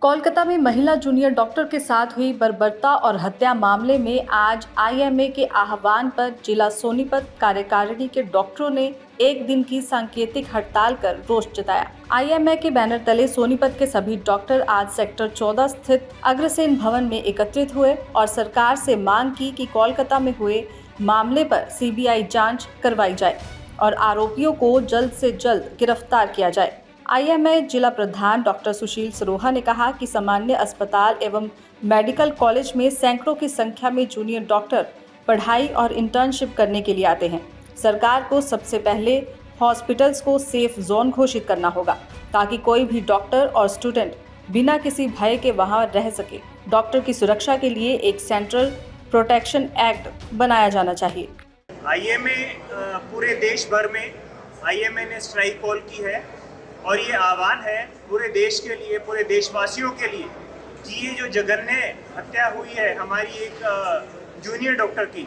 कोलकाता में महिला junior doctor के साथ हुई बर्बरता और हत्या मामले में आज आईएमए के आह्वान पर जिला सोनीपत कार्यकारिणी के डॉक्टरों ने एक दिन की सांकेतिक हड़ताल कर रोष जताया। आईएमए के बैनर तले सोनीपत के सभी डॉक्टर आज सेक्टर 14 स्थित अग्रसेन भवन में एकत्रित हुए और सरकार से मांग की कि कोलकाता में हुए मामले पर सीबीआई जांच करवाई जाए और आरोपियों को जल्द से जल्द गिरफ्तार किया जाए। आईएमए जिला प्रधान डॉक्टर सुशील सरोहा ने कहा कि सामान्य अस्पताल एवं मेडिकल कॉलेज में सैकड़ों की संख्या में जूनियर डॉक्टर पढ़ाई और इंटर्नशिप करने के लिए आते हैं। सरकार को सबसे पहले हॉस्पिटल्स को सेफ जोन घोषित करना होगा ताकि कोई भी डॉक्टर और स्टूडेंट बिना किसी भय के वहां रह सके। डॉक्टर की सुरक्षा के लिए एक सेंट्रल प्रोटेक्शन एक्ट बनाया जाना चाहिए। आईएमए पूरे देश भर में आईएमए ने स्ट्राइक कॉल की है और ये आह्वान है पूरे देश के लिए, पूरे देशवासियों के लिए कि ये जो जघन्य हत्या हुई है हमारी एक जूनियर डॉक्टर की,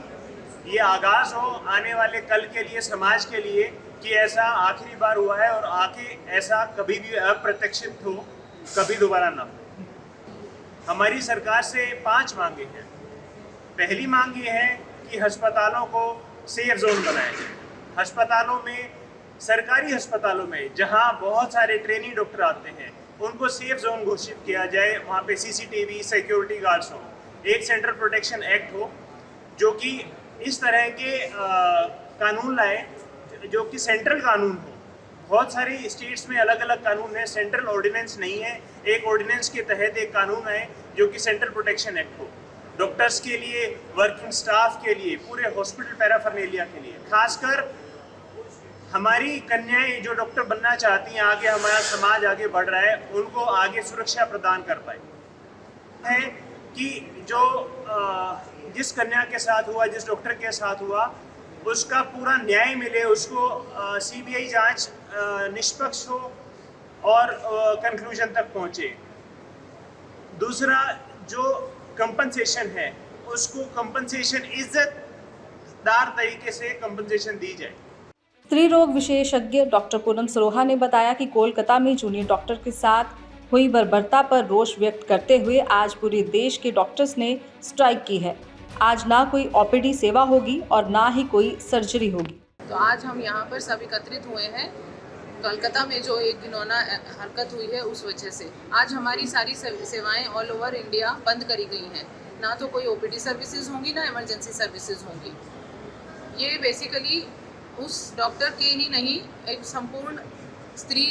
ये आगाज़ हो आने वाले कल के लिए, समाज के लिए, कि ऐसा आखिरी बार हुआ है और आगे ऐसा कभी भी अप्रत्याशित हो, कभी दोबारा ना हो। हमारी सरकार से 5 मांगे हैं। पहली मांग ये है कि अस्पतालों को सेफ जोन बनाया जाए। अस्पतालों में, सरकारी अस्पतालों में जहां बहुत सारे ट्रेनी डॉक्टर आते हैं, उनको सेफ जोन घोषित किया जाए। वहां पे सीसीटीवी, सिक्योरिटी गार्ड्स हो, एक सेंट्रल प्रोटेक्शन एक्ट हो जो कि इस तरह के कानून लाए जो कि सेंट्रल कानून हो। बहुत सारी स्टेट्स में अलग अलग कानून है, सेंट्रल ऑर्डिनेंस नहीं है। एक ऑर्डिनेंस के तहत एक कानून है जो कि सेंट्रल प्रोटेक्शन एक्ट हो, डॉक्टर्स के लिए, वर्किंग स्टाफ के लिए, पूरे हॉस्पिटल पैराफर्नेलिया के लिए। खासकर हमारी कन्याएं जो डॉक्टर बनना चाहती हैं, आगे हमारा समाज आगे बढ़ रहा है, उनको आगे सुरक्षा प्रदान कर पाए है कि जो जिस कन्या के साथ हुआ, जिस डॉक्टर के साथ हुआ, उसका पूरा न्याय मिले, उसको सीबीआई जांच निष्पक्ष हो और कंक्लूजन तक पहुंचे। दूसरा, जो कंपनसेशन है उसको कंपनसेशन इज्जतदार तरीके से कंपनसेशन दी जाए। स्त्री रोग विशेषज्ञ डॉक्टर पूनम सरोहा ने बताया कि कोलकाता में जूनियर डॉक्टर के साथ हुई बर्बरता पर रोष व्यक्त करते हुए आज पूरे देश के डॉक्टर्स ने स्ट्राइक की है। आज ना कोई ओपीडी सेवा होगी और ना ही कोई सर्जरी होगी। तो आज हम यहाँ पर सब एकत्रित हुए हैं कोलकाता में जो एक घिनौना हरकत हुई है उस वजह से। आज हमारी सारी सेवाएं ऑल ओवर इंडिया बंद करी गई हैं। ना तो कोई ओपीडी सर्विसेज होंगी, ना इमरजेंसी सर्विसेज होंगी। ये बेसिकली उस डॉक्टर के ही नहीं, एक संपूर्ण स्त्री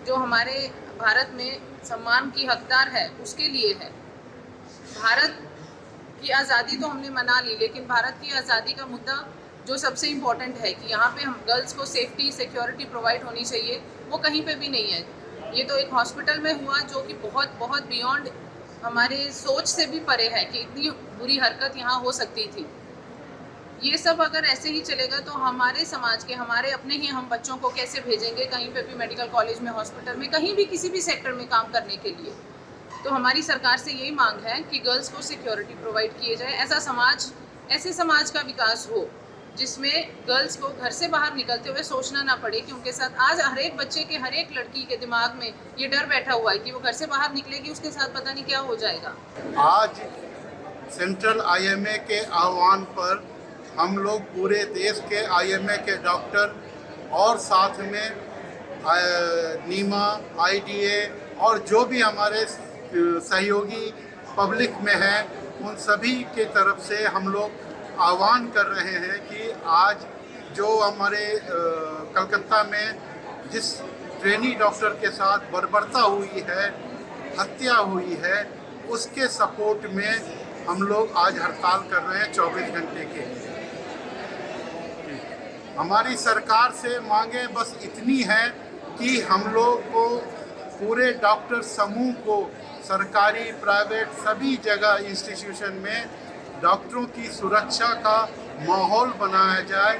जो हमारे भारत में सम्मान की हकदार है उसके लिए है। भारत की आज़ादी तो हमने मना ली, लेकिन भारत की आज़ादी का मुद्दा जो सबसे इम्पोर्टेंट है कि यहाँ पे हम गर्ल्स को सेफ्टी, सिक्योरिटी प्रोवाइड होनी चाहिए, वो कहीं पे भी नहीं है। ये तो एक हॉस्पिटल में हुआ जो कि बहुत बहुत बियॉन्ड हमारे सोच से भी परे है कि इतनी बुरी हरकत यहाँ हो सकती थी। ये सब अगर ऐसे ही चलेगा तो हमारे समाज के, हमारे अपने ही हम बच्चों को कैसे भेजेंगे कहीं पे भी, मेडिकल कॉलेज में, हॉस्पिटल में, कहीं भी किसी भी सेक्टर में काम करने के लिए। तो हमारी सरकार से यही मांग है कि गर्ल्स को सिक्योरिटी प्रोवाइड किए जाए। ऐसे समाज का विकास हो जिसमें गर्ल्स को घर से बाहर निकलते हुए सोचना ना पड़े कि उनके साथ, आज हर एक बच्चे के, हर एक लड़की के दिमाग में ये डर बैठा हुआ है कि वो घर से बाहर निकलेगी, उसके साथ पता नहीं क्या हो जाएगा। आज सेंट्रल आईएमए के आह्वान पर हम लोग पूरे देश के आईएमए के डॉक्टर और साथ में नीमा, आईडीए और जो भी हमारे सहयोगी पब्लिक में हैं, उन सभी के तरफ से हम लोग आह्वान कर रहे हैं कि आज जो हमारे कलकत्ता में जिस ट्रेनी डॉक्टर के साथ बर्बरता हुई है, हत्या हुई है, उसके सपोर्ट में हम लोग आज हड़ताल कर रहे हैं 24 घंटे के लिए। हमारी सरकार से मांगे बस इतनी है कि हम लोग को, पूरे डॉक्टर समूह को, सरकारी, प्राइवेट, सभी जगह इंस्टीट्यूशन में डॉक्टरों की सुरक्षा का माहौल बनाया जाए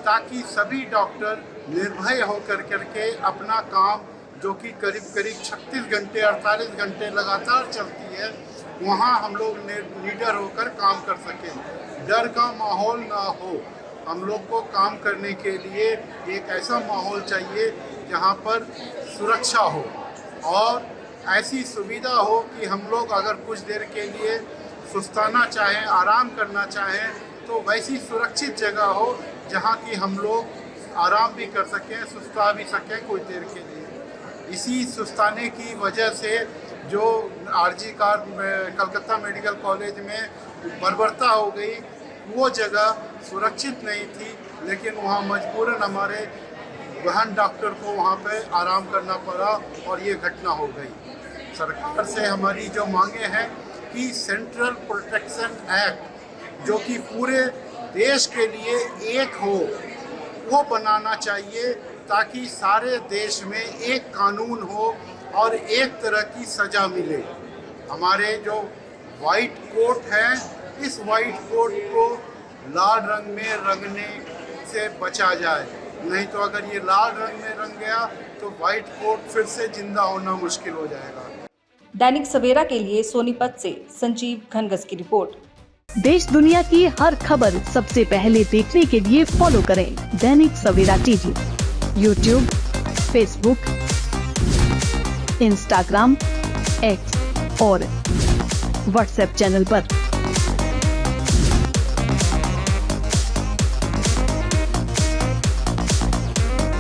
ताकि सभी डॉक्टर निर्भय होकर करके अपना काम, जो कि करीब 36 घंटे, 48 घंटे लगातार चलती है, वहाँ हम लोग लीडर होकर काम कर सकें। डर का माहौल ना हो। हम लोग को काम करने के लिए एक ऐसा माहौल चाहिए जहाँ पर सुरक्षा हो और ऐसी सुविधा हो कि हम लोग अगर कुछ देर के लिए सुस्ताना चाहें, आराम करना चाहें, तो वैसी सुरक्षित जगह हो जहाँ कि हम लोग आराम भी कर सकें, सुस्ता भी सकें कुछ देर के लिए। इसी सुस्ताने की वजह से जो R G Kar Calcutta medical college में बर्बरता हो गई, वो जगह सुरक्षित नहीं थी, लेकिन वहाँ मजबूरन हमारे बहन डॉक्टर को वहाँ पे आराम करना पड़ा और ये घटना हो गई। सरकार से हमारी जो मांगे हैं कि सेंट्रल प्रोटेक्शन एक्ट जो कि पूरे देश के लिए एक हो, वो बनाना चाहिए ताकि सारे देश में एक कानून हो और एक तरह की सज़ा मिले। हमारे जो वाइट कोट है, इस वाइट कोट को लाल रंग में रंगने से बचा जाए, नहीं तो अगर ये लाल रंग में रंग गया तो वाइट कोट फिर से जिंदा होना मुश्किल हो जाएगा। दैनिक सवेरा के लिए सोनीपत से संजीव घनगस की रिपोर्ट। देश दुनिया की हर खबर सबसे पहले देखने के लिए फॉलो करें Dainik Savera TV, YouTube, Facebook, Instagram, X और व्हाट्सएप चैनल पर।